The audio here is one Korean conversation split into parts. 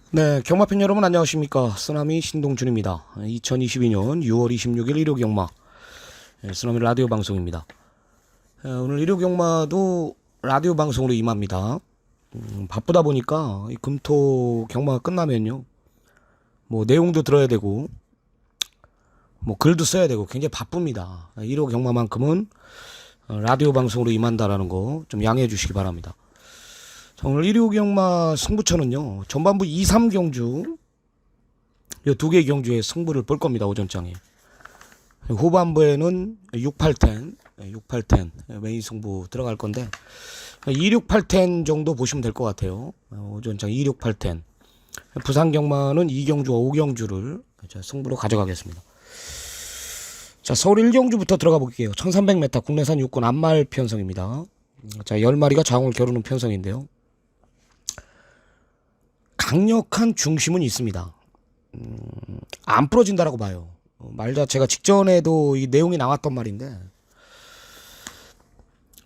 네, 경마팬 여러분 안녕하십니까. 쓰나미 신동준입니다. 2022년 6월 26일 일요경마 쓰나미 라디오 방송입니다. 오늘 일요경마도 라디오 방송으로 임합니다. 바쁘다 보니까 이 금토 경마가 끝나면요, 뭐 내용도 들어야 되고 뭐 글도 써야 되고 굉장히 바쁩니다. 일요경마만큼은 라디오 방송으로 임한다라는 거 좀 양해해 주시기 바랍니다. 자, 오늘 일요경마 승부처는요, 전반부 2, 3경주 이 두 개의 경주의 승부를 볼 겁니다. 오전장에. 후반부에는 6, 8텐 메인 승부 들어갈 건데 2, 6, 8텐 정도 보시면 될 것 같아요. 오전장 2, 6, 8텐. 부산경마는 2경주와 5경주를 승부로 가져가겠습니다. 자, 서울 1경주부터 들어가 볼게요. 1300m 국내산 육군 안말 편성입니다. 자, 10마리가 장을 겨루는 편성인데요, 강력한 중심은 있습니다. 안 부러진다라고 봐요. 말 자체가 직전에도 이 내용이 나왔던 말인데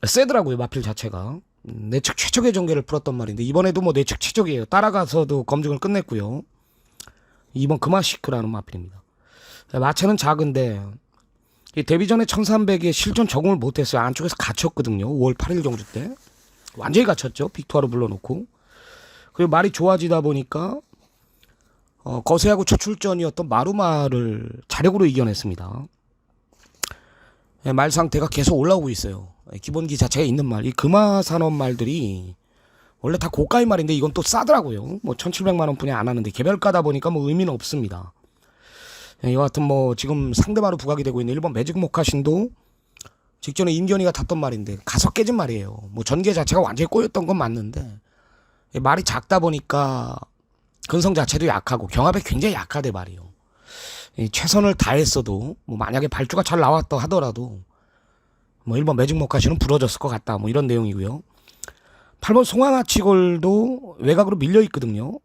세더라고요. 마필 자체가 내측 최적의 전개를 풀었던 말인데 이번에도 뭐 내측 최적이에요. 따라가서도 검증을 끝냈고요. 이번 금화시크라는 마필입니다. 마차는 작은데 이 데뷔 전에 1300에 실전 적응을 못했어요. 안쪽에서 갇혔거든요. 5월 8일 경주 때 완전히 갇혔죠. 빅투아로 불러놓고. 그리고 말이 좋아지다 보니까 거세하고 첫 출전이었던 마루마를 자력으로 이겨냈습니다. 말 상태가 계속 올라오고 있어요. 기본기 자체가 있는 말. 이 금화산업 말들이 원래 다 고가의 말인데 이건 또 싸더라고요. 뭐 1700만원 뿐이 안 하는데 개별가다 보니까 뭐 의미는 없습니다. 여하튼 뭐 지금 상대마루 부각이 되고 있는 1번 매직 모카신도 직전에 임견이가 탔던 말인데 가서 깨진 말이에요. 뭐 전개 자체가 완전히 꼬였던 건 맞는데 말이 작다 보니까 근성 자체도 약하고 경합에 굉장히 약하대 말이에요. 최선을 다했어도 뭐 만약에 발주가 잘 나왔다 하더라도 뭐 1번 매직 모카시는 부러졌을 것 같다, 뭐 이런 내용이고요. 8번 송황아치골도 외곽으로 밀려 있거든요.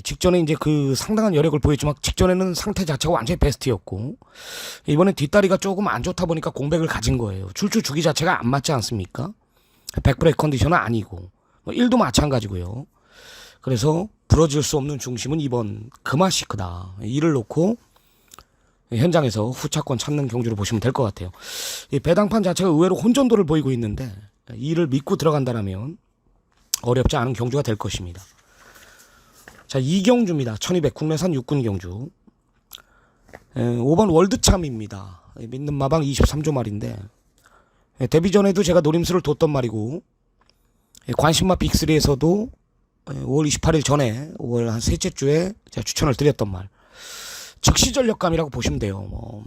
직전에 이제 그 상당한 여력을 보였지만 직전에는 상태 자체가 완전히 베스트였고 이번에 뒷다리가 조금 안 좋다 보니까 공백을 가진 거예요. 출주 주기 자체가 안 맞지 않습니까? 백브레이크 컨디션은 아니고 뭐 1도 마찬가지고요. 그래서 부러질 수 없는 중심은 2번 금화시크다. 이를 놓고 현장에서 후차권 찾는 경주를 보시면 될 것 같아요. 이 배당판 자체가 의외로 혼전도를 보이고 있는데 이를 믿고 들어간다면 어렵지 않은 경주가 될 것입니다. 자, 2경주입니다. 1200 국내산 육군 경주. 5번 월드참입니다. 믿는 마방 23조 말인데 데뷔 전에도 제가 노림수를 뒀던 말이고 관심마 빅3에서도 5월 28일 전에 5월 한 셋째 주에 제가 추천을 드렸던 말. 즉시 전력감이라고 보시면 돼요.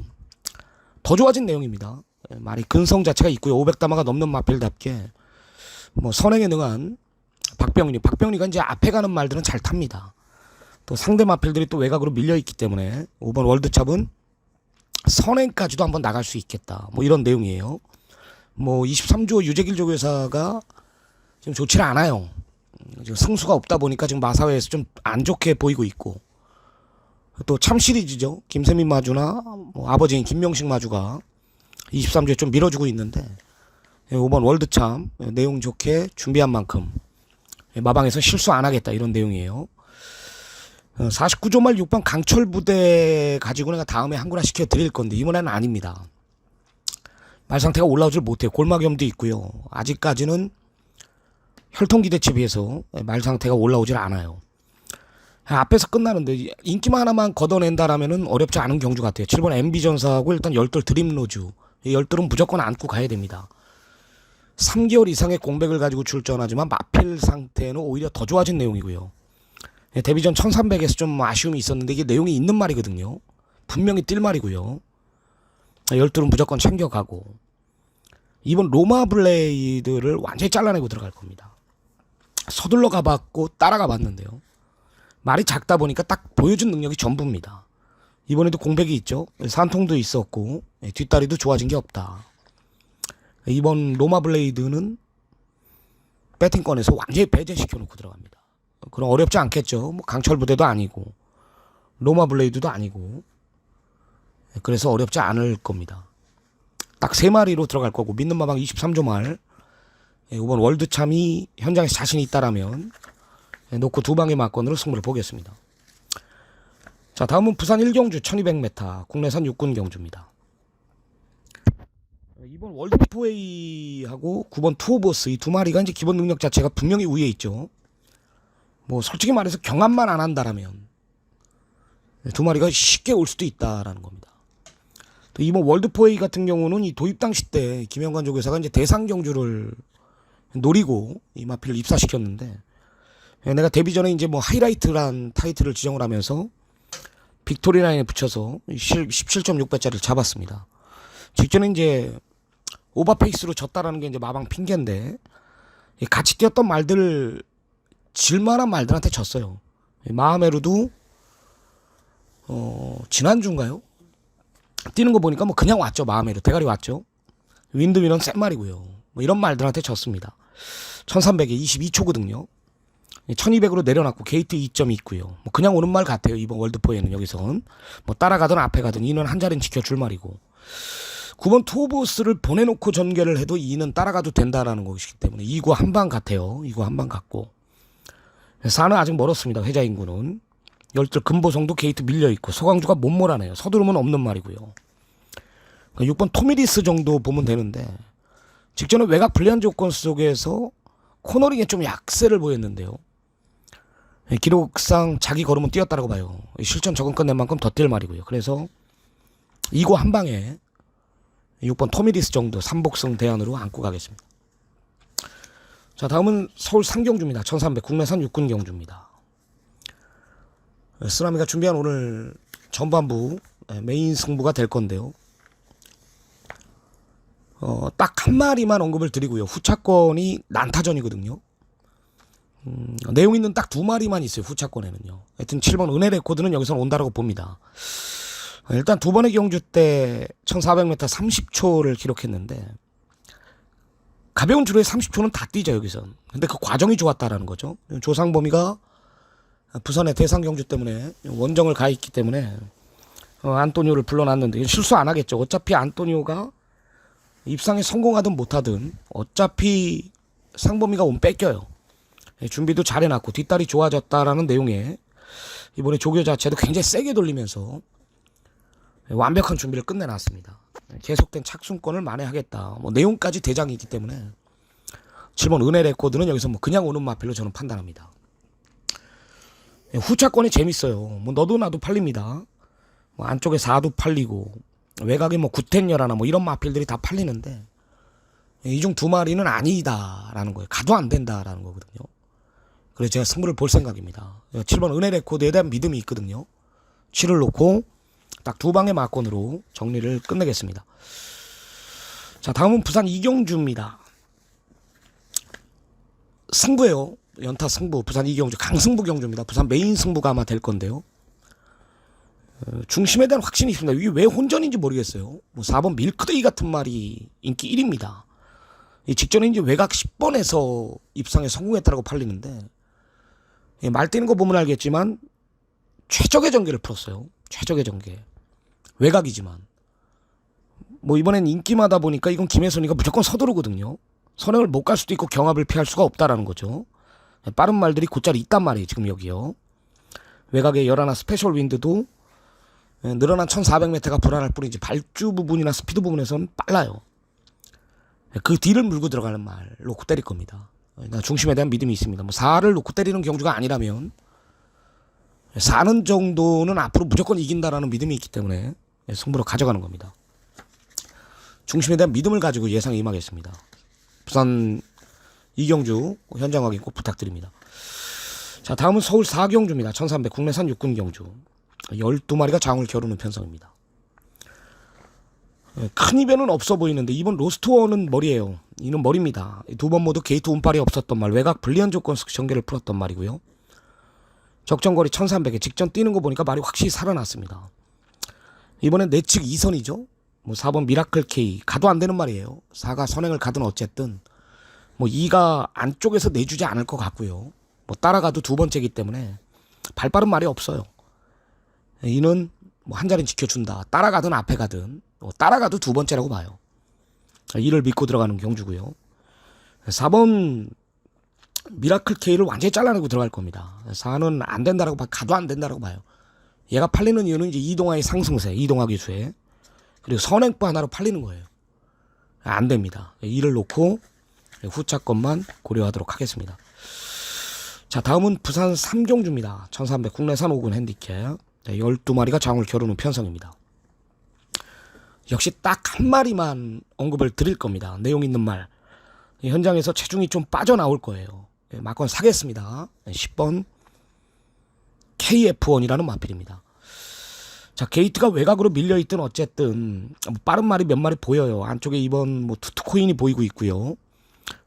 더 좋아진 내용입니다. 말이 근성 자체가 있고요. 500다마가 넘는 마필답게 뭐 선행에 능한 박병리가 이제 앞에 가는 말들은 잘 탑니다. 또 상대 마필들이 또 외곽으로 밀려있기 때문에 5번 월드찹은 선행까지도 한번 나갈 수 있겠다, 뭐 이런 내용이에요. 뭐 23조 유재길 조교사가 지금 좋지는 않아요. 지금 승수가 없다 보니까 지금 마사회에서 좀 안 좋게 보이고 있고 또 참 시리즈죠. 김세민 마주나 뭐 아버지인 김명식 마주가 23조에 좀 밀어주고 있는데 5번 월드참 내용 좋게 준비한 만큼 마방에서 실수 안 하겠다, 이런 내용이에요. 49조 말 6번 강철 부대 가지고 내가 다음에 한구나 시켜 드릴 건데 이번에는 아닙니다. 말 상태가 올라오질 못해요. 골마겸도 있고요. 아직까지는 혈통 기대치에 비해서 말 상태가 올라오질 않아요. 앞에서 끝나는데 인기만 하나만 걷어낸다라면은 어렵지 않은 경주 같아요. 7번 MB전사하고 일단 열돌 드림로즈. 이 열돌은 무조건 안고 가야 됩니다. 3개월 이상의 공백을 가지고 출전하지만 마필 상태는 오히려 더 좋아진 내용이고요. 데뷔 전 1300에서 좀 아쉬움이 있었는데 이게 내용이 있는 말이거든요. 분명히 뛸 말이고요. 열돌은 무조건 챙겨가고 이번 로마 블레이드를 완전히 잘라내고 들어갈 겁니다. 서둘러 가봤고 따라가 봤는데요, 말이 작다 보니까 딱 보여준 능력이 전부입니다. 이번에도 공백이 있죠. 산통도 있었고 뒷다리도 좋아진 게 없다. 이번 로마 블레이드는 배팅권에서 완전히 배제시켜놓고 들어갑니다. 그럼 어렵지 않겠죠. 뭐 강철 부대도 아니고 로마 블레이드도 아니고 그래서 어렵지 않을 겁니다. 딱 3마리로 들어갈 거고 믿는 마방 23조 말 5번 월드참이 현장에서 자신이 있다라면 놓고 두 방의 막건으로 승부를 보겠습니다. 자, 다음은 부산 1경주 1200m 국내산 육군 경주입니다. 이번 월드포웨이하고 9번 투어보스 이 두 마리가 이제 기본 능력 자체가 분명히 우위에 있죠. 뭐 솔직히 말해서 경합만 안 한다라면 두 마리가 쉽게 올 수도 있다라는 겁니다. 또 이번 월드포웨이 같은 경우는 이 도입 당시 때 김영관 조교사가 이제 대상 경주를 노리고 이 마필을 입사시켰는데, 내가 데뷔 전에 이제 뭐 하이라이트란 타이틀을 지정을 하면서 빅토리 라인에 붙여서 17.6배짜리를 잡았습니다. 직전에 이제 오버페이스로 졌다라는 게 이제 마방 핑계인데, 같이 뛰었던 말들 질만한 말들한테 졌어요. 마하메루도 지난주인가요? 뛰는 거 보니까 뭐 그냥 왔죠. 마하메루 대가리 왔죠. 윈드미는 센 말이고요. 뭐 이런 말들한테 졌습니다. 1300에 22초거든요. 1200으로 내려놨고 게이트 2점이 있고요. 뭐 그냥 오는 말 같아요. 이번 월드포에는 여기선 뭐 따라가든 앞에 가든 이는 한 자리는 지켜줄 말이고, 9번 투어보스를 보내놓고 전개를 해도 이는 따라가도 된다라는 것이기 때문에 2구 한방 같아요. 2구 한방 같고, 4는 아직 멀었습니다. 회자 인구는 열들 금보성도 게이트 밀려있고 서광주가 못 몰아내요. 서두르면 없는 말이고요. 6번 토미리스 정도 보면 되는데, 직전에 외곽 불리한 조건 속에서 코너링에 좀 약세를 보였는데요. 기록상 자기 걸음은 뛰었다라고 봐요. 실전 적응 끝낸 만큼 더 뛸 말이고요. 그래서 2구 한방에 6번 토미리스 정도 삼복승 대안으로 안고 가겠습니다. 자, 다음은 서울 상경주입니다. 1300 국내산 육군 경주입니다. 쓰나미가 준비한 오늘 전반부 메인 승부가 될 건데요. 딱 한 마리만 언급을 드리고요. 후차권이 난타전이거든요. 내용 있는 딱 두 마리만 있어요. 후차권에는요. 하여튼 7번 은혜 레코드는 여기서는 온다라고 봅니다. 일단 두 번의 경주 때 1400m 30초를 기록했는데, 가벼운 주로에 30초는 다 뛰죠 여기선. 근데 그 과정이 좋았다라는 거죠. 조상범이가 부산의 대상 경주 때문에 원정을 가 있기 때문에 안토니오를 불러놨는데 실수 안 하겠죠. 어차피 안토니오가 입상에 성공하든 못하든 어차피 상범이가 오면 뺏겨요. 준비도 잘 해놨고 뒷다리 좋아졌다라는 내용에 이번에 조교 자체도 굉장히 세게 돌리면서 완벽한 준비를 끝내놨습니다. 계속된 착순권을 만회하겠다. 뭐 내용까지 대장이 있기 때문에 7번 은혜 레코드는 여기서 뭐 그냥 오는 마필로 저는 판단합니다. 후차권이 재밌어요. 뭐 너도 나도 팔립니다. 뭐 안쪽에 4도 팔리고 외곽에 뭐 구텐여라나 뭐 이런 마필들이 다 팔리는데, 이 중 두 마리는 아니다라는 거예요. 가도 안 된다라는 거거든요. 그래서 제가 승부를 볼 생각입니다. 7번 은혜 레코드에 대한 믿음이 있거든요. 7을 놓고 딱 두 방의 마권으로 정리를 끝내겠습니다. 자, 다음은 부산 이경주입니다. 승부예요. 연타 승부. 부산 이경주 강승부 경주입니다. 부산 메인 승부가 아마 될 건데요. 중심에 대한 확신이 있습니다. 이게 왜 혼전인지 모르겠어요. 뭐 4번 밀크데이 같은 말이 인기 1위입니다. 이 직전에 이제 외곽 10번에서 입상에 성공했다고 팔리는데, 말 뛰는 거 보면 알겠지만 최적의 전개를 풀었어요. 최적의 전개. 외곽이지만 뭐 이번엔 인기마다 보니까 이건 김혜선이가 무조건 서두르거든요. 선행을 못 갈 수도 있고 경합을 피할 수가 없다라는 거죠. 빠른 말들이 곧자리 있단 말이에요. 지금 여기요. 외곽에 열하나 스페셜 윈드도 늘어난 1400m가 불안할 뿐이지 발주 부분이나 스피드 부분에서는 빨라요. 그 뒤를 물고 들어가는 말 놓고 때릴 겁니다. 중심에 대한 믿음이 있습니다. 뭐 4를 놓고 때리는 경주가 아니라면 4는 정도는 앞으로 무조건 이긴다라는 믿음이 있기 때문에 승부로 가져가는 겁니다. 중심에 대한 믿음을 가지고 예상에 임하겠습니다. 부산 이경주 현장 확인 꼭 부탁드립니다. 자, 다음은 서울 4경주입니다. 1300 국내산 육군 경주. 12마리가 장을 겨루는 편성입니다. 큰 이변은 없어 보이는데 이번 로스트원은 머리예요. 이는 머리입니다. 두 번 모두 게이트 운빨이 없었던 말, 외곽 불리한 조건 전개를 풀었던 말이고요. 적정거리 1300에 직전 뛰는 거 보니까 말이 확실히 살아났습니다. 이번엔 내측 2선이죠. 뭐 4번 미라클 K 가도 안 되는 말이에요. 4가 선행을 가든 어쨌든 뭐 2가 안쪽에서 내주지 않을 것 같고요. 뭐 따라가도 두 번째이기 때문에 발빠른 말이 없어요. 이는 뭐 한 자리는 지켜준다. 따라가든 앞에 가든 따라가도 두 번째라고 봐요. 이를 믿고 들어가는 경주고요. 4번 미라클 K를 완전히 잘라내고 들어갈 겁니다. 4는 안 된다라고 봐. 가도 안 된다라고 봐요. 얘가 팔리는 이유는 이제 이동화의 상승세, 이동화 기수에, 그리고 선행부 하나로 팔리는 거예요. 안 됩니다. 이를 놓고 후차 것만 고려하도록 하겠습니다. 자, 다음은 부산 3경주입니다. 1300 국내산 5군 핸디캡. 12마리가 장을 겨루는 편성입니다. 역시 딱 한 마리만 언급을 드릴 겁니다. 내용 있는 말. 현장에서 체중이 좀 빠져나올 거예요. 막건 사겠습니다. 10번 KF1이라는 마필입니다. 자, 게이트가 외곽으로 밀려있든 어쨌든 빠른 말이 몇 마리 보여요. 안쪽에 2번 뭐 투투코인이 보이고 있고요.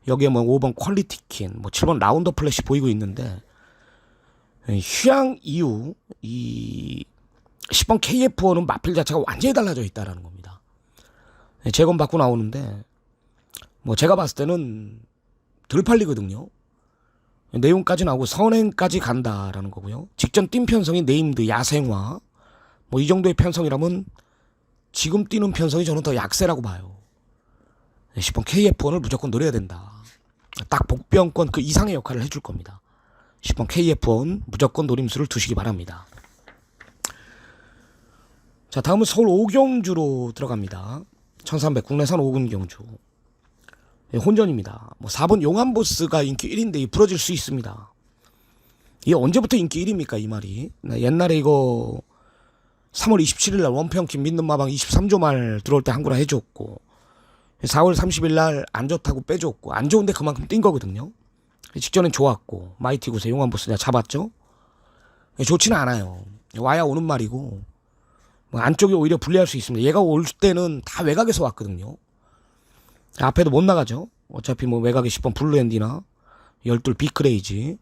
여기에 뭐 5번 퀄리티킨, 뭐 7번 라운더 플래시 보이고 있는데, 휴양 이후 이 10번 KF1은 마필 자체가 완전히 달라져 있다라는 겁니다. 재검 받고 나오는데 뭐 제가 봤을 때는 덜 팔리거든요. 내용까지 나오고 선행까지 간다라는 거고요. 직전 뛴 편성이 네임드, 야생화 뭐 이 정도의 편성이라면 지금 뛰는 편성이 저는 더 약세라고 봐요. 10번 KF1을 무조건 노려야 된다. 딱 복병권 그 이상의 역할을 해줄 겁니다. 10번 KF1 무조건 노림수를 두시기 바랍니다. 자, 다음은 서울 5경주로 들어갑니다. 1300 국내산 5군 경주. 혼전입니다. 뭐 4번 용암보스가 인기 1인데 부러질 수 있습니다. 이게 언제부터 인기 1입니까 이 말이. 옛날에 이거 3월 27일날 원평킴 믿는 마방 23조 말 들어올 때 한구나 해줬고, 4월 30일날 안 좋다고 빼줬고, 안 좋은데 그만큼 뛴 거거든요. 직전엔 좋았고, 마이티 구세 용암보스 내가 잡았죠. 좋지는 않아요. 와야 오는 말이고, 뭐 안쪽이 오히려 불리할 수 있습니다. 얘가 올 때는 다 외곽에서 왔거든요. 앞에도 못 나가죠. 어차피 뭐 외곽에 10번 블루핸디나 12 비크레이지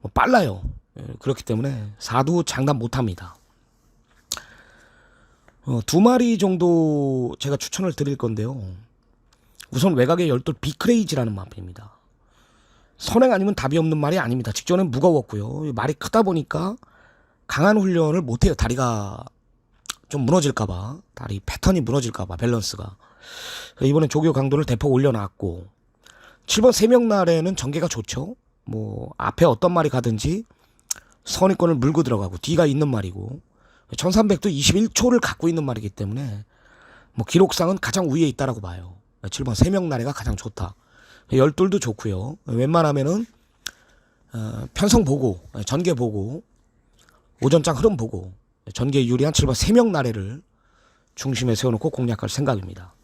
뭐 빨라요. 그렇기 때문에 4두 장담 못합니다. 2마리 정도 제가 추천을 드릴 건데요. 우선 외곽에 12 비크레이지라는 마필입니다. 선행 아니면 답이 없는 말이 아닙니다. 직전엔 무거웠고요. 말이 크다 보니까 강한 훈련을 못해요. 다리가 좀 무너질까봐, 다리 패턴이 무너질까봐, 밸런스가. 이번엔 조교 강도를 대폭 올려놨고, 7번 3명 날에는 전개가 좋죠. 뭐 앞에 어떤 말이 가든지 선의권을 물고 들어가고, 뒤가 있는 말이고, 1300도 21초를 갖고 있는 말이기 때문에 뭐 기록상은 가장 위에 있다라고 봐요. 7번 3명 날에가 가장 좋다. 12도 좋고요. 웬만하면은 편성 보고, 전개 보고, 오전장 흐름 보고, 전개에 유리한 7번 3명 나래를 중심에 세워놓고 공략할 생각입니다.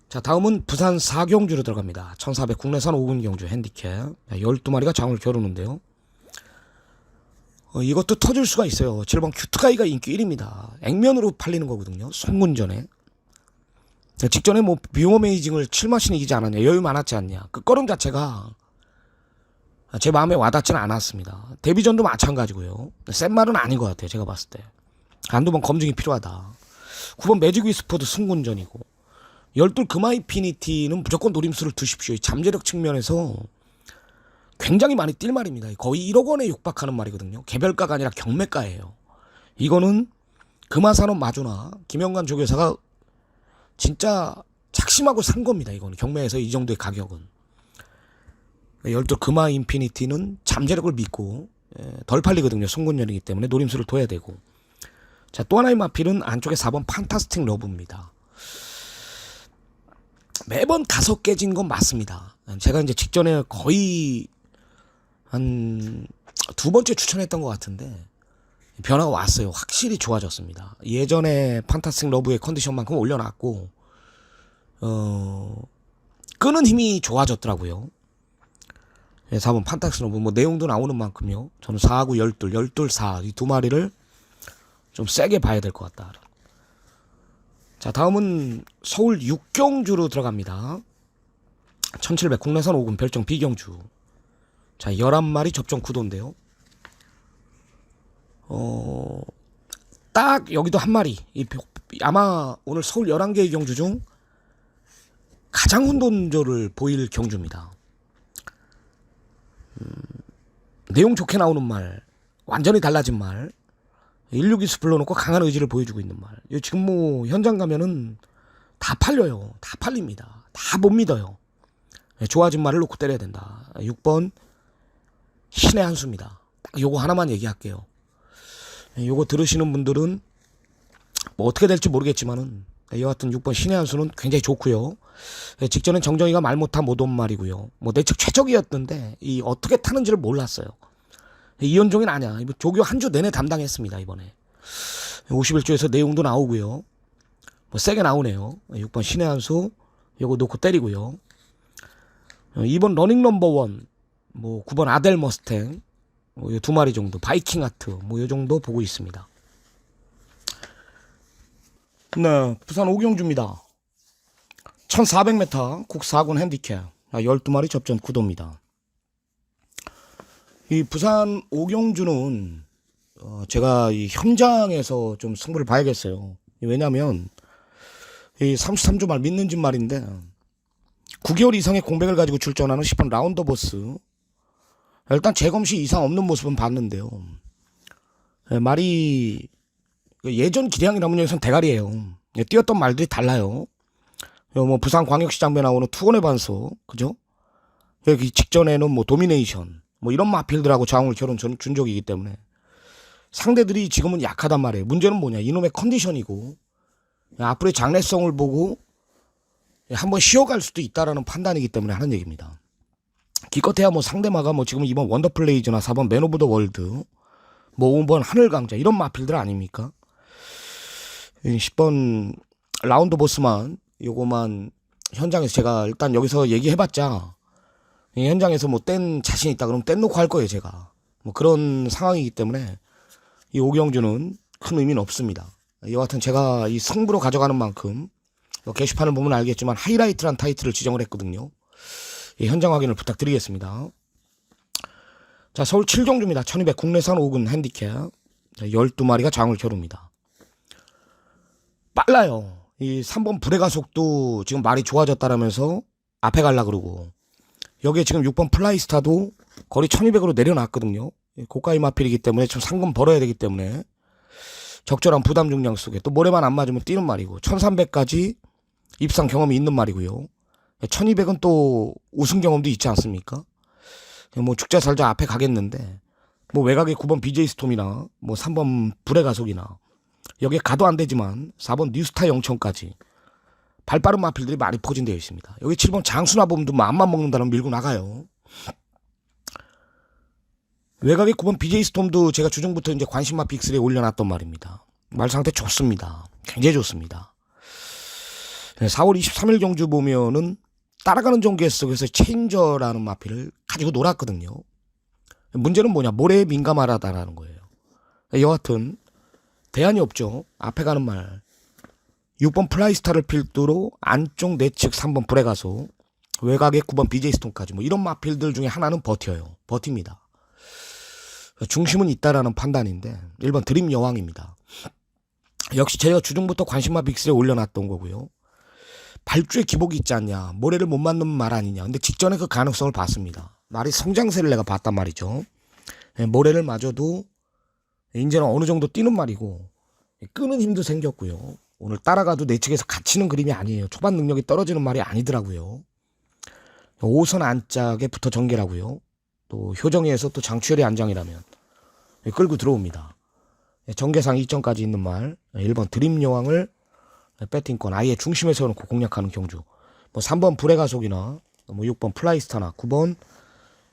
자, 다음은 부산 4경주로 들어갑니다. 1400 국내산 5군 경주 핸디캡. 12마리가 장을 겨루는데요. 이것도 터질 수가 있어요. 7번 큐트가이가 인기 1입니다. 액면으로 팔리는 거거든요. 송군전에. 직전에 뭐 비오메이징을 7마신 이기지 않았냐, 여유 많았지 않냐. 그 걸음 자체가 제 마음에 와닿지는 않았습니다. 데뷔전도 마찬가지고요. 센 말은 아닌 것 같아요. 제가 봤을 때. 한두 번 검증이 필요하다. 9번 매직 위스포드 승군전이고, 12 금화이피니티는 무조건 노림수를 두십시오. 잠재력 측면에서 굉장히 많이 뛸 말입니다. 거의 1억 원에 육박하는 말이거든요. 개별가가 아니라 경매가예요. 이거는 금화산업 마주나 김영관 조교사가 진짜 작심하고 산 겁니다. 이거는 경매에서 이 정도의 가격은. 12 금화 인피니티는 잠재력을 믿고 덜 팔리거든요. 송군년이기 때문에 노림수를 둬야 되고. 자, 또 하나의 마필은 안쪽에 4번 판타스틱 러브입니다. 매번 가서 깨진 건 맞습니다. 제가 이제 직전에 거의 한 2번째 추천했던 것 같은데 변화가 왔어요. 확실히 좋아졌습니다. 예전에 판타스틱 러브의 컨디션만큼 올려놨고, 끄는 힘이 좋아졌더라고요. 4번 판타스틱 러브 뭐 내용도 나오는 만큼요. 저는 4하고 12, 4 이 두 마리를 좀 세게 봐야 될 것 같다. 자, 다음은 서울 6경주로 들어갑니다. 1700 국내산 5군 별정 B경주. 자, 11마리 접종 구도인데요. 딱 여기도 한 마리. 아마 오늘 서울 11개의 경주 중 가장 혼돈조를 보일 경주입니다. 내용 좋게 나오는 말, 완전히 달라진 말, 162수 불러놓고 강한 의지를 보여주고 있는 말. 지금 뭐 현장 가면은 다 팔려요. 다 팔립니다. 다 못 믿어요. 좋아진 말을 놓고 때려야 된다. 6번 신의 한 수입니다. 요거 하나만 얘기할게요. 요거 들으시는 분들은 뭐 어떻게 될지 모르겠지만은 여하튼 6번 신의 한 수는 굉장히 좋고요. 직전엔 정정이가 말 못한 못 온 말이고요. 뭐 내측 최적이었는데 이 어떻게 타는지를 몰랐어요. 이현종이는 아니야. 조교 한 주 내내 담당했습니다 이번에. 51조에서 내용도 나오고요. 뭐 세게 나오네요. 6번 신의 한 수 요거 놓고 때리고요. 2번 러닝 넘버 원, 뭐 9번 아델 머스탱, 뭐 요 두 마리 정도, 바이킹 하트, 뭐 요 정도 보고 있습니다. 네, 부산 오경주입니다. 1400m 국사군 핸디캡 12마리 접전 구도입니다. 이 부산 오경주는 제가 이 현장에서 좀 승부를 봐야겠어요. 왜냐면 이 33주 말 믿는 집 말인데 9개월 이상의 공백을 가지고 출전하는 10번 라운더 보스. 일단 재검시 이상 없는 모습은 봤는데요. 말이 예전 기량이라면 여기선 대가리예요. 뛰었던 말들이 달라요. 뭐 부산광역시장에 나오는 투혼의 반소, 그죠? 여기 직전에는 뭐 도미네이션, 뭐 이런 마필들하고 좌우를 겨룬 준적이기 때문에 상대들이 지금은 약하단 말이에요. 문제는 뭐냐? 이놈의 컨디션이고 앞으로의 장래성을 보고 한번 쉬어갈 수도 있다라는 판단이기 때문에 하는 얘기입니다. 기껏해야 뭐 상대마가 뭐 지금 2번 원더플레이즈나 4번 맨 오브 더 월드, 뭐 5번 하늘강자 이런 마필들 아닙니까? 10번 라운드 보스만 요거만 현장에서 제가 일단 여기서 얘기해봤자 현장에서 뭐 뗀 자신 있다 그러면 뗀 놓고 할 거예요 제가. 뭐 그런 상황이기 때문에 이 오경주는 큰 의미는 없습니다. 여하튼 제가 이 승부로 가져가는 만큼 게시판을 보면 알겠지만 하이라이트란 타이틀을 지정을 했거든요. 현장 확인을 부탁드리겠습니다. 자, 서울 7경주입니다. 1200 국내산 5군 핸디캡 12마리가 장을 겨룹니다. 빨라요. 이 3번 불의 가속도 지금 말이 좋아졌다라면서 앞에 갈라 그러고 여기에 지금 6번 플라이스타도 거리 1200으로 내려놨거든요. 고가의 마필이기 때문에 좀 상금 벌어야 되기 때문에 적절한 부담 중량 속에 또 모래만 안 맞으면 뛰는 말이고 1300까지 입상 경험이 있는 말이고요. 1200은 또 우승 경험도 있지 않습니까? 뭐 죽자 살자 앞에 가겠는데 뭐 외곽의 9번 BJ 스톰이나 뭐 3번 불의 가속이나 여기에 가도 안 되지만 4번 뉴스타 영천까지 발빠른 마필들이 많이 포진되어 있습니다. 여기 7번 장수나 봄도 맘만 먹는다면 밀고 나가요. 외곽의 9번 BJ 스톰도 제가 주중부터 이제 관심마 빅3에 올려놨던 말입니다. 말 상태 좋습니다. 굉장히 좋습니다. 4월 23일 경주 보면은 따라가는 종계 속에서 체인저라는 마필을 가지고 놀았거든요. 문제는 뭐냐? 모래에 민감하다라는 거예요. 여하튼 대안이 없죠. 앞에 가는 말 6번 플라이스타를 필두로 안쪽 내측 3번 불의 가속 외곽의 9번 BJ 스톤까지 뭐 이런 마필들 중에 하나는 버텨요. 버팁니다. 중심은 있다라는 판단인데 1번 드림 여왕입니다. 역시 제가 주중부터 관심마 빅3에 올려놨던 거고요. 발주에 기복이 있지 않냐, 모래를 못 맞는 말 아니냐. 근데 직전에 그 가능성을 봤습니다. 말이 성장세를 내가 봤단 말이죠. 모래를 맞아도 이제는 어느 정도 뛰는 말이고 끄는 힘도 생겼고요. 오늘 따라가도 내측에서 갇히는 그림이 아니에요. 초반 능력이 떨어지는 말이 아니더라고요. 5선 안짝에 붙어 전개라고요. 또 효정이에서 또 장추열이 안장이라면 끌고 들어옵니다. 전개상 2점까지 있는 말 1번 드림 여왕을 배팅권 아예 중심에 세워놓고 공략하는 경주. 뭐 3번 불의 가속이나 뭐 6번 플라이스타나 9번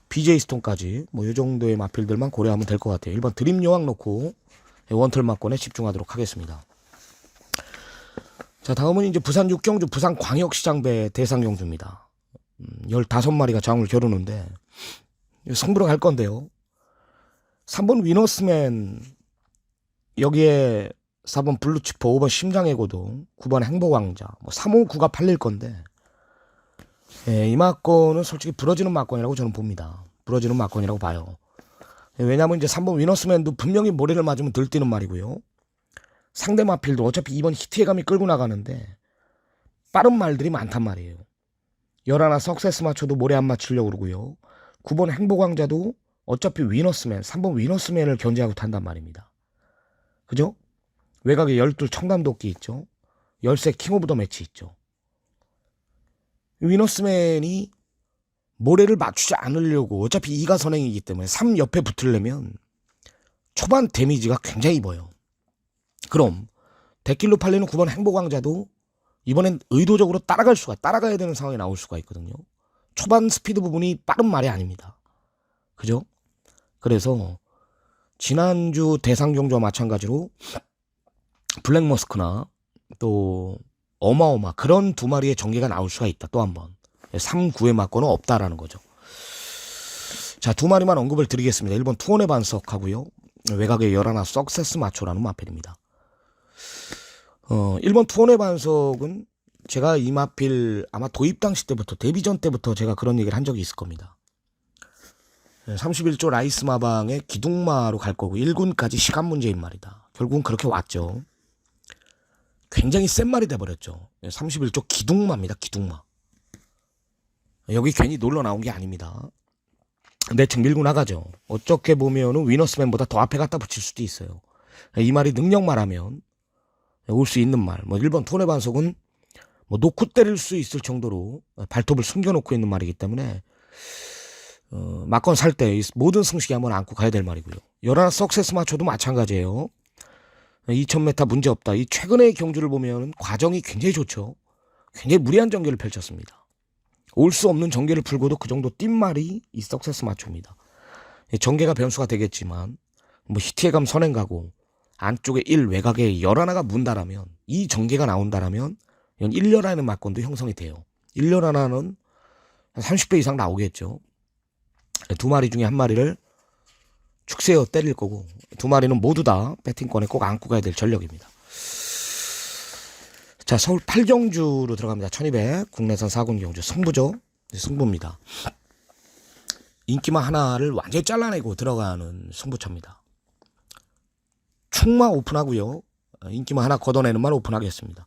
BJ 스톤까지 뭐 이 정도의 마필들만 고려하면 될 것 같아요. 1번 드림 여왕 놓고 원털 막권에 집중하도록 하겠습니다. 자, 다음은 이제 부산 6경주 부산 광역시장배 대상 경주입니다. 15마리가 장을 겨루는데 승부로 갈 건데요. 3번 위너스맨 여기에 4번 블루치퍼 5번 심장의 고동 9번 행복왕자 뭐 359가 팔릴 건데 이 막권은 솔직히 부러지는 막권이라고 저는 봅니다. 부러지는 막권이라고 봐요. 왜냐하면 이제 3번 위너스맨도 분명히 모래를 맞으면 들뛰는 말이고요. 상대 마필도 어차피 2번 히트의감이 끌고 나가는데 빠른 말들이 많단 말이에요. 11 석세스 맞춰도 모래 안 맞추려고 그러고요. 9번 행복왕자도 어차피 위너스맨 3번 위너스맨을 견제하고 탄단 말입니다. 그죠? 외곽에 12 청담도끼 있죠. 13 킹 오브 더 매치 있죠. 위너스맨이 모래를 맞추지 않으려고 어차피 2가 선행이기 때문에 3 옆에 붙으려면 초반 데미지가 굉장히 입어요. 그럼 대길로 팔리는 9번 행보강자도 이번엔 의도적으로 따라가야 되는 상황이 나올 수가 있거든요. 초반 스피드 부분이 빠른 말이 아닙니다. 그죠? 그래서 지난주 대상종조와 마찬가지로 블랙머스크나 또 어마어마 그런 두 마리의 전개가 나올 수가 있다. 또 한 번. 3-9의 맞고는 없다라는 거죠. 자, 두 마리만 언급을 드리겠습니다. 1번 투혼의 반석하고요. 외곽의 열하나 석세스 마초라는 마필입니다. 1번 투혼의 반석은 제가 이 마필 아마 도입 당시 때부터 데뷔전 때부터 제가 그런 얘기를 한 적이 있을 겁니다. 31조 라이스 마방의 기둥마로 갈 거고 1군까지 시간 문제인 말이다. 결국은 그렇게 왔죠. 굉장히 센 말이 돼버렸죠. 31조 기둥마입니다. 기둥마. 여기 괜히 놀러 나온 게 아닙니다. 내측 밀고 나가죠. 어떻게 보면은 위너스맨보다 더 앞에 갖다 붙일 수도 있어요. 이 말이 능력 말하면 올 수 있는 말. 1번 투혼의 반석은 놓고 때릴 수 있을 정도로 발톱을 숨겨놓고 있는 말이기 때문에 막건 살 때 모든 승식이 한번 안고 가야 될 말이고요. 열하나 석세스 마초도 마찬가지예요. 2000m 문제없다. 이 최근의 경주를 보면 과정이 굉장히 좋죠. 굉장히 무리한 전개를 펼쳤습니다. 올 수 없는 전개를 풀고도 그 정도 뛴 말이 이 석세스 마초입니다. 전개가 변수가 되겠지만 히트의감 선행 가고 안쪽에 1 외곽에 열하나가 문다라면 이 전개가 나온다라면 이건 1열하는 막건도 형성이 돼요. 1열하나는 30배 이상 나오겠죠. 두 마리 중에 한 마리를 축세어 때릴 거고 두 마리는 모두 다 배팅권에 꼭 안고 가야 될 전력입니다. 자, 서울 8경주로 들어갑니다. 1200 국내선 4군 경주 승부죠. 승부입니다. 인기마 하나를 완전히 잘라내고 들어가는 승부처입니다. 충마 오픈하고요. 인기마 하나 걷어내는 말 오픈하겠습니다.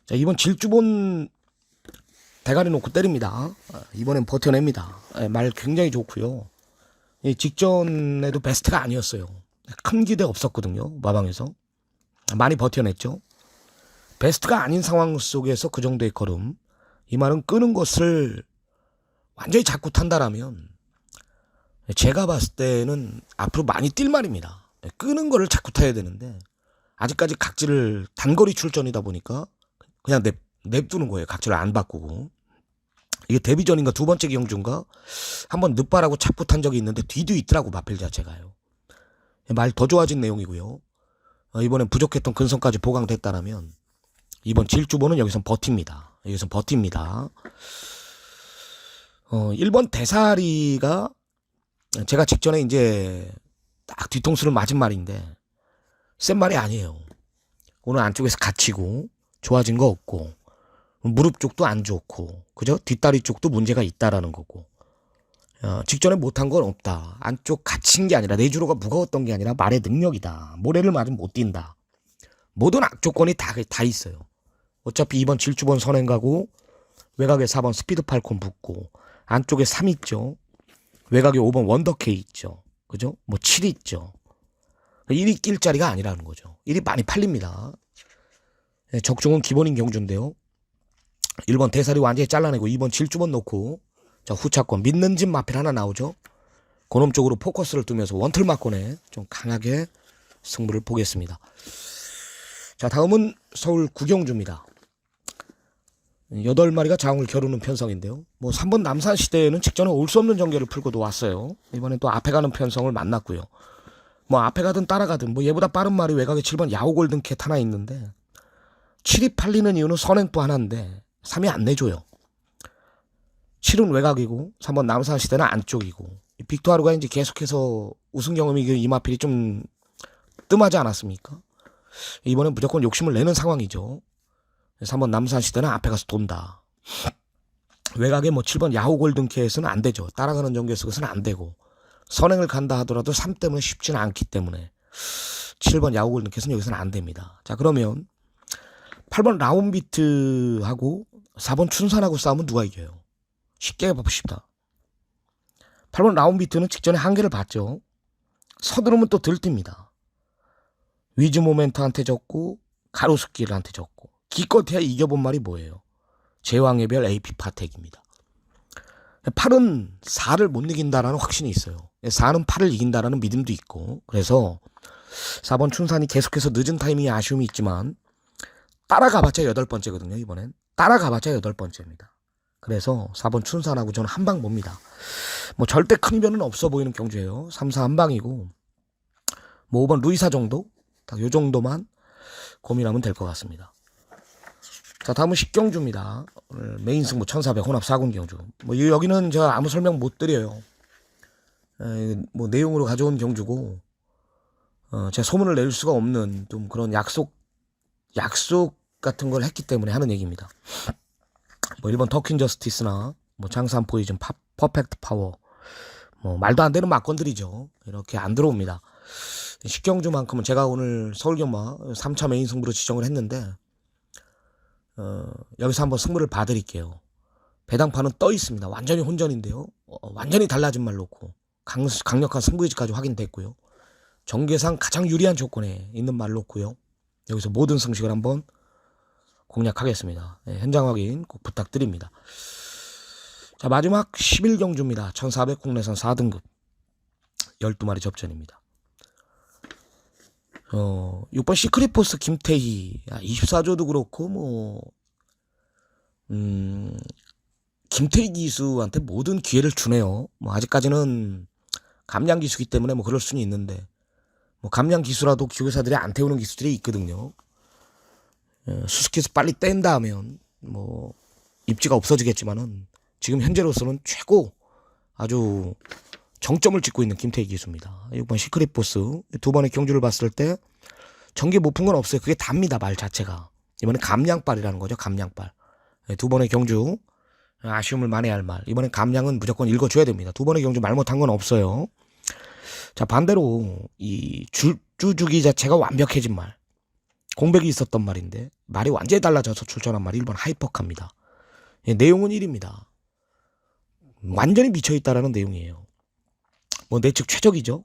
자, 이번 질주본 대가리 놓고 때립니다. 이번엔 버텨냅니다. 말 굉장히 좋고요. 직전에도 베스트가 아니었어요. 큰 기대 없었거든요. 마방에서. 많이 버텨냈죠. 베스트가 아닌 상황 속에서 그 정도의 걸음. 이 말은 끄는 것을 완전히 자꾸 탄다라면 제가 봤을 때는 앞으로 많이 뛸 말입니다. 끄는 거를 자꾸 타야 되는데 아직까지 각지를 단거리 출전이다 보니까 그냥 냅두는 거예요. 각지를 안 바꾸고. 이게 데뷔전인가 두 번째 경주인가 한번 늦바라고 차프 탄 적이 있는데 뒤도 있더라고 마필 자체가요. 말 더 좋아진 내용이고요. 이번엔 부족했던 근성까지 보강됐다라면 이번 질주보는 여기선 버팁니다. 1번 대사리가 제가 직전에 이제 딱 뒤통수를 맞은 말인데 센 말이 아니에요. 오늘 안쪽에서 갇히고 좋아진 거 없고 무릎 쪽도 안 좋고 그죠? 뒷다리 쪽도 문제가 있다라는 거고 직전에 못한 건 없다. 안쪽 갇힌 게 아니라 내주로가 무거웠던 게 아니라 말의 능력이다. 모래를 맞으면 못 뛴다. 모든 악조건이 다 있어요. 어차피 2번 질주번 선행 가고 외곽에 4번 스피드 팔콘 붙고 안쪽에 3 있죠. 외곽에 5번 원더케이 있죠. 그죠? 7 있죠. 1이 낄 자리가 아니라는 거죠. 1이 많이 팔립니다. 적중은 기본인 경주인데요. 1번 대사리 완전히 잘라내고 2번 질주번 놓고 자 후차권 믿는 집 마필 하나 나오죠. 그놈 쪽으로 포커스를 두면서 원틀 막권에 좀 강하게 승부를 보겠습니다. 자, 다음은 서울 구경주입니다. 8마리가 장을 겨루는 편성인데요. 3번 남산시대에는 직전에 올 수 없는 전개를 풀고도 왔어요. 이번엔 또 앞에 가는 편성을 만났고요. 앞에 가든 따라가든 얘보다 빠른 말이 외곽에 7번 야호 골든캣 하나 있는데 7이 팔리는 이유는 선행도 하나인데 3이 안 내줘요. 7은 외곽이고 3번 남산시대는 안쪽이고 빅토하루가 이제 계속해서 우승 경험이 이마필이 좀 뜸하지 않았습니까? 이번엔 무조건 욕심을 내는 상황이죠. 3번 남산시대는 앞에 가서 돈다. 외곽에 7번 야호 골든캣은 안 되죠. 따라가는 전개 속에서는 안 되고 선행을 간다 하더라도 3 때문에 쉽지는 않기 때문에 7번 야호 골든캣은 여기서는 안 됩니다. 자, 그러면 8번 라운비트하고 4번 춘산하고 싸우면 누가 이겨요? 쉽게 해봅시다. 8번 라운비트는 직전에 한계를 봤죠. 서두르면 또 들뜁니다. 위즈 모멘트한테 졌고 가로수길한테 졌고 기껏해야 이겨본 말이 뭐예요? 제왕의 별 AP 파텍입니다. 8은 4를 못 이긴다라는 확신이 있어요. 4는 8을 이긴다라는 믿음도 있고, 그래서 4번 춘산이 계속해서 늦은 타이밍에 아쉬움이 있지만 따라가봤자 8번째거든요. 이번엔 따라가봤자 8번째입니다. 그래서 4번 춘산하고 저는 한 방 봅니다. 뭐 절대 큰 변은 없어 보이는 경주예요. 3, 4 한 방이고, 뭐 5번 루이사 정도? 딱 요 정도만 고민하면 될 것 같습니다. 자, 다음은 10경주입니다. 오늘 메인 승부 1400 혼합 4군 경주. 뭐 여기는 제가 아무 설명 못 드려요. 뭐 내용으로 가져온 경주고, 제가 소문을 낼 수가 없는 좀 그런 약속 같은 걸 했기 때문에 하는 얘기입니다. 뭐 1번 터킨 저스티스나 뭐 장산 포이즌 퍼펙트 파워, 뭐 말도 안 되는 막건들이죠. 이렇게 안 들어옵니다. 10경주만큼은 제가 오늘 서울경마 3차 메인 승부로 지정을 했는데, 여기서 한번 승부를 봐드릴게요. 배당판은 떠 있습니다. 완전히 혼전인데요. 완전히 달라진 말 놓고 강력한 승부의지까지 확인됐고요. 정계상 가장 유리한 조건에 있는 말 놓고요. 여기서 모든 승식을 한번 공략하겠습니다. 네, 현장 확인 꼭 부탁드립니다. 자, 마지막 11경주입니다. 1400 국내선 4등급 12마리 접전입니다. 6번 시크릿포스 김태희 24조도 그렇고, 뭐 김태희 기수한테 모든 기회를 주네요. 뭐 아직까지는 감량 기수기 때문에 뭐 그럴 수는 있는데, 뭐 감량 기수라도 기교사들이 안 태우는 기수들이 있거든요. 수수께서 빨리 뗀다 하면 뭐 입지가 없어지겠지만은 지금 현재로서는 최고 아주 정점을 찍고 있는 김태희 기수입니다. 6번 시크릿보스 두 번의 경주를 봤을 때 전개 못 푼 건 없어요. 그게 답니다. 말 자체가. 이번엔 감량빨이라는 거죠. 감량빨. 두 번의 경주 아쉬움을 만회할 말. 이번엔 감량은 무조건 읽어줘야 됩니다. 두 번의 경주 말 못한 건 없어요. 자, 반대로 이 주주기 자체가 완벽해진 말. 공백이 있었던 말인데 말이 완전히 달라져서 출전한 말이 1번 하이퍼카입니다. 내용은 1입니다. 완전히 미쳐있다라는 내용이에요. 뭐 내측 최적이죠.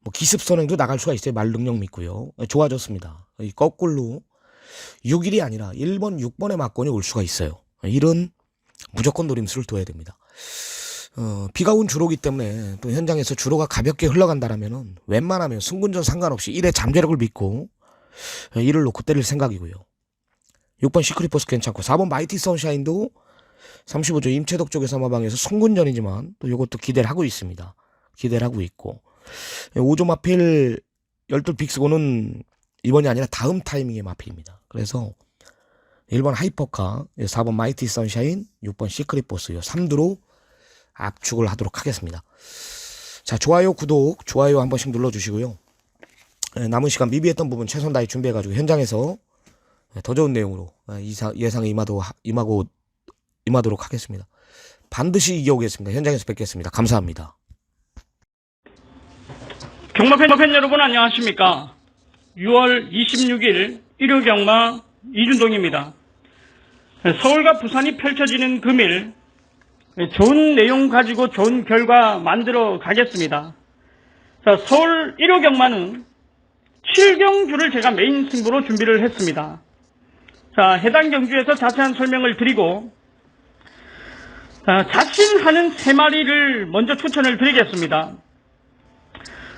뭐 기습 선행도 나갈 수가 있어요. 말 능력 믿고요. 좋아졌습니다. 거꾸로 6일이 아니라 1번, 6번의 막건이 올 수가 있어요. 1은 무조건 노림수를 둬야 됩니다. 비가 온 주로기 때문에 또 현장에서 주로가 가볍게 흘러간다라면은 웬만하면 승군전 상관없이 1의 잠재력을 믿고 1을 놓고 때릴 생각이고요. 6번 시크릿버스 괜찮고 4번 마이티 선샤인도 35조 임채덕 쪽에서 마방에서 승군전이지만 또 이것도 기대를 하고 있습니다. 기대를 하고 있고 5조 마필 12 빅스고는 이번이 아니라 다음 타이밍의 마필입니다. 그래서 1번 하이퍼카, 4번 마이티 선샤인, 6번 시크릿버스 이 3두로 압축을 하도록 하겠습니다. 자, 좋아요, 구독, 좋아요 한 번씩 눌러주시고요. 남은 시간 미비했던 부분 최선 다해 준비해가지고 현장에서 더 좋은 내용으로 예상에 임하도록 하겠습니다. 반드시 이겨오겠습니다. 현장에서 뵙겠습니다. 감사합니다. 경마팬 여러분 안녕하십니까. 6월 26일 일요경마 이준동입니다. 서울과 부산이 펼쳐지는 금일 좋은 내용 가지고 좋은 결과 만들어 가겠습니다. 자, 서울 1호 경마는 7경주를 제가 메인 승부로 준비를 했습니다. 자, 해당 경주에서 자세한 설명을 드리고 자신하는 3마리를 먼저 추천을 드리겠습니다.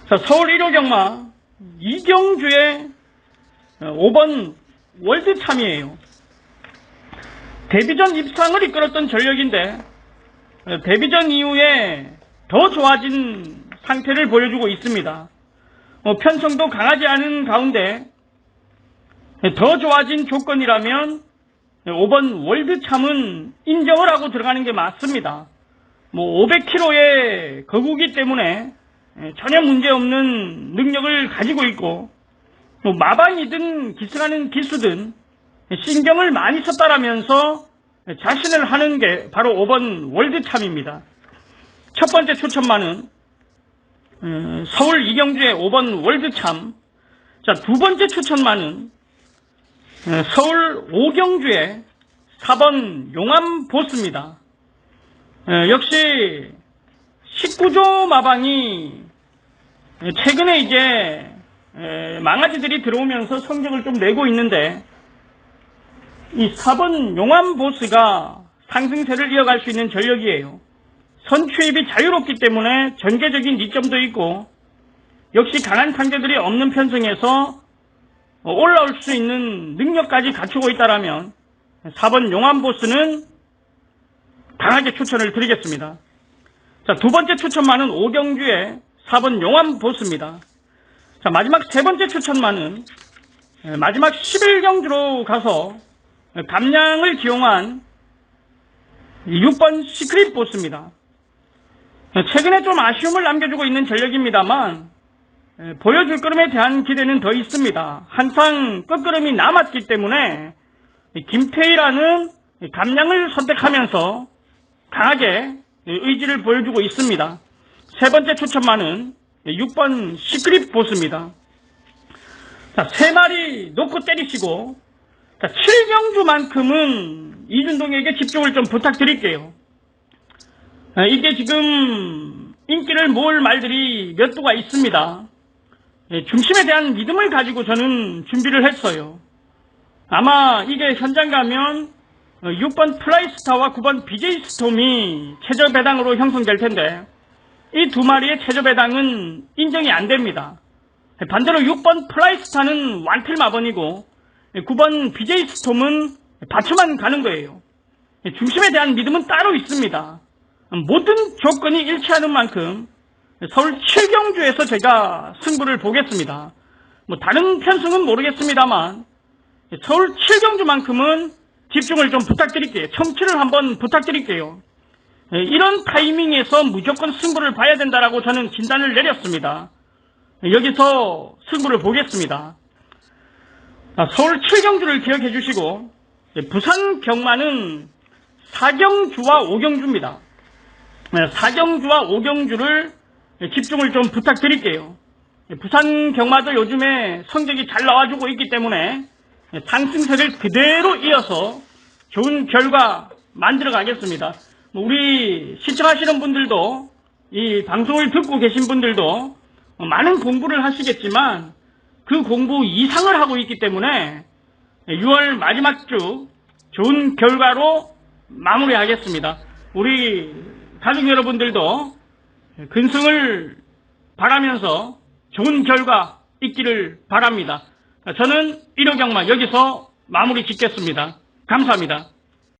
자, 서울 1호 경마 2경주에 5번 월드참이에요. 데뷔전 입상을 이끌었던 전력인데 데뷔전 이후에 더 좋아진 상태를 보여주고 있습니다. 편성도 강하지 않은 가운데 더 좋아진 조건이라면 5번 월드참은 인정을 하고 들어가는 게 맞습니다. 뭐 500kg의 거구기 때문에 전혀 문제없는 능력을 가지고 있고 뭐 마방이든 기승하는 기수든 신경을 많이 썼다라면서 자신을 하는 게 바로 5번 월드참입니다. 첫 번째 추천마는 서울 이경주의 5번 월드참. 자, 두 번째 추천마는 서울 5경주의 4번 용암보스입니다. 역시 19조 마방이 최근에 이제 망아지들이 들어오면서 성적을 좀 내고 있는데 이 4번 용암보스가 상승세를 이어갈 수 있는 전력이에요. 선취입이 자유롭기 때문에 전개적인 이점도 있고 역시 강한 상대들이 없는 편성에서 올라올 수 있는 능력까지 갖추고 있다라면 4번 용암 보스는 강하게 추천을 드리겠습니다. 자, 두 번째 추천만은 오경주의 4번 용암 보스입니다. 자, 마지막 세 번째 추천만은 마지막 11경주로 가서 감량을 기용한 6번 시크릿 보스입니다. 최근에 좀 아쉬움을 남겨주고 있는 전력입니다만 보여줄 걸음에 대한 기대는 더 있습니다. 한창 끝걸음이 남았기 때문에 김태희라는 감량을 선택하면서 강하게 의지를 보여주고 있습니다. 세 번째 추천만은 6번 시크릿 보스입니다. 자, 세 마리 놓고 때리시고, 자, 7경주만큼은 이준동에게 집중을 좀 부탁드릴게요. 이게 지금 인기를 모을 말들이 몇 두가 있습니다. 중심에 대한 믿음을 가지고 저는 준비를 했어요. 아마 이게 현장 가면 6번 플라이스타와 9번 BJ 스톰이 최저 배당으로 형성될 텐데 이 두 마리의 최저 배당은 인정이 안 됩니다. 반대로 6번 플라이스타는 완필 마번이고 9번 BJ 스톰은 받쳐만 가는 거예요. 중심에 대한 믿음은 따로 있습니다. 모든 조건이 일치하는 만큼 서울 7경주에서 제가 승부를 보겠습니다. 뭐 다른 편승은 모르겠습니다만 서울 7경주만큼은 집중을 좀 부탁드릴게요. 청취를 한번 부탁드릴게요. 이런 타이밍에서 무조건 승부를 봐야 된다라고 저는 진단을 내렸습니다. 여기서 승부를 보겠습니다. 서울 7경주를 기억해 주시고 부산 경마는 4경주와 5경주입니다. 4경주와 5경주를 집중을 좀 부탁드릴게요. 부산 경마도 요즘에 성적이 잘 나와주고 있기 때문에 상승세를 그대로 이어서 좋은 결과 만들어 가겠습니다. 우리 시청하시는 분들도 이 방송을 듣고 계신 분들도 많은 공부를 하시겠지만 그 공부 이상을 하고 있기 때문에 6월 마지막 주 좋은 결과로 마무리하겠습니다. 우리 가족 여러분들도 근승을 바라면서 좋은 결과 있기를 바랍니다. 저는 1호 경마 여기서 마무리 짓겠습니다. 감사합니다.